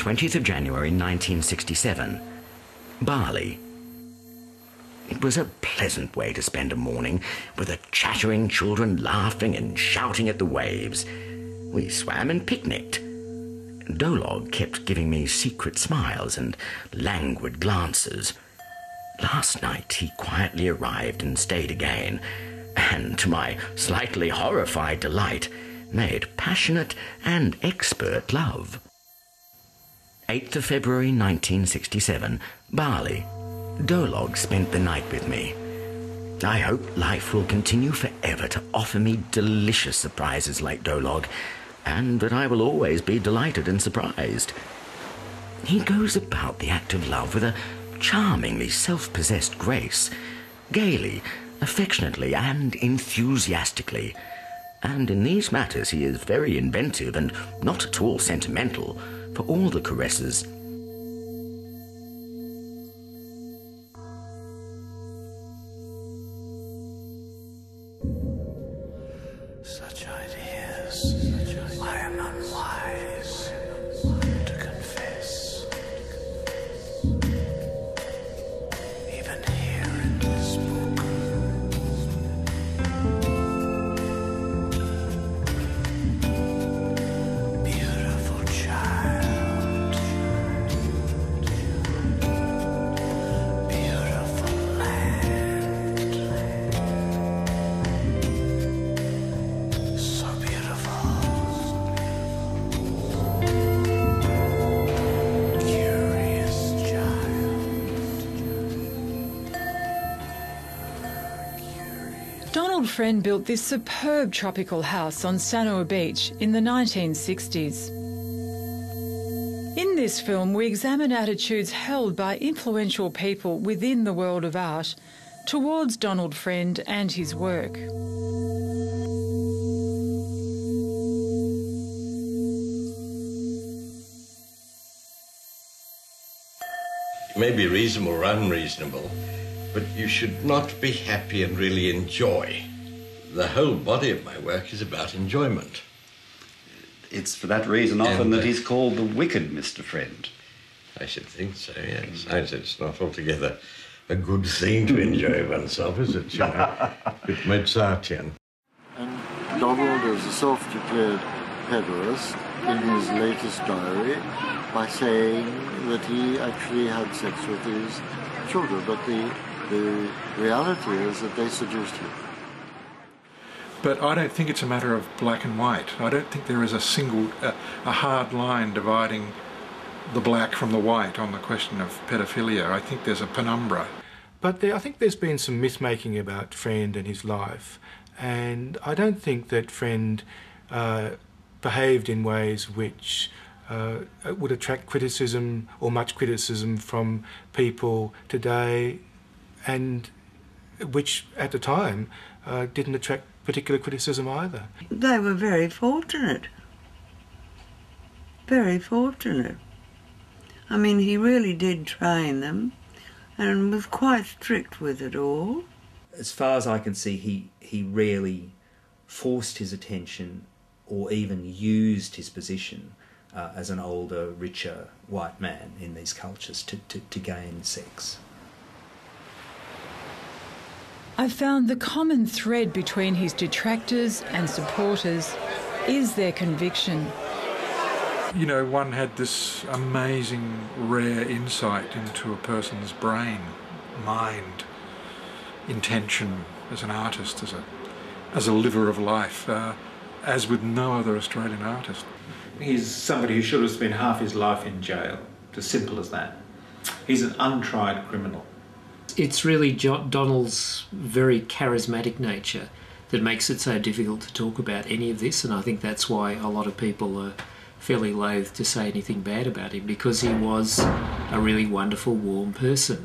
20th of January 1967, Bali. It was a pleasant way to spend a morning, with the chattering children laughing and shouting at the waves. We swam and picnicked. Dolog kept giving me secret smiles and languid glances. Last night he quietly arrived and stayed again, and to my slightly horrified delight, made passionate and expert love. 8th of February 1967, Bali. Dolog spent the night with me. I hope life will continue forever to offer me delicious surprises like Dolog, and that I will always be delighted and surprised. He goes about the act of love with a charmingly self-possessed grace, gaily, affectionately and enthusiastically, and in these matters he is very inventive and not at all sentimental, for all the caresses. Such ideas, I am unwise to confess. Even here in this book. Beautiful child. Beautiful land. So beautiful. Curious child. Donald Friend built this superb tropical house on Sanur Beach in the 1960s. In this film, we examine attitudes held by influential people within the world of art towards Donald Friend and his work. It may be reasonable or unreasonable, but you should not be happy and really enjoy. The whole body of my work is about enjoyment. It's for that reason often that he's called the wicked Mr. Friend. I should think so, yes. It's not altogether a good thing to enjoy oneself, is it? You know, a bit Mozartian. And Donald is a self-declared pederast in his latest diary by saying that he actually had sex with his children, but the reality is that they seduced him. But I don't think it's a matter of black and white. I don't think there is a hard line dividing the black from the white on the question of pedophilia. I think there's a penumbra. But I think there's been some myth-making about Friend and his life, and I don't think that Friend behaved in ways which would attract criticism or much criticism from people today, and which at the time didn't attract particular criticism either. They were very fortunate. Very fortunate. I mean, he really did train them and was quite strict with it all. As far as I can see, he rarely forced his attention or even used his position as an older, richer white man in these cultures to gain sex. I found the common thread between his detractors and supporters is their conviction. You know, one had this amazing, rare insight into a person's brain, mind, intention as an artist, as a liver of life, as with no other Australian artist. He's somebody who should have spent half his life in jail. It's as simple as that. He's an untried criminal. It's really Donald's very charismatic nature that makes it so difficult to talk about any of this, and I think that's why a lot of people are fairly loath to say anything bad about him, because he was a really wonderful, warm person.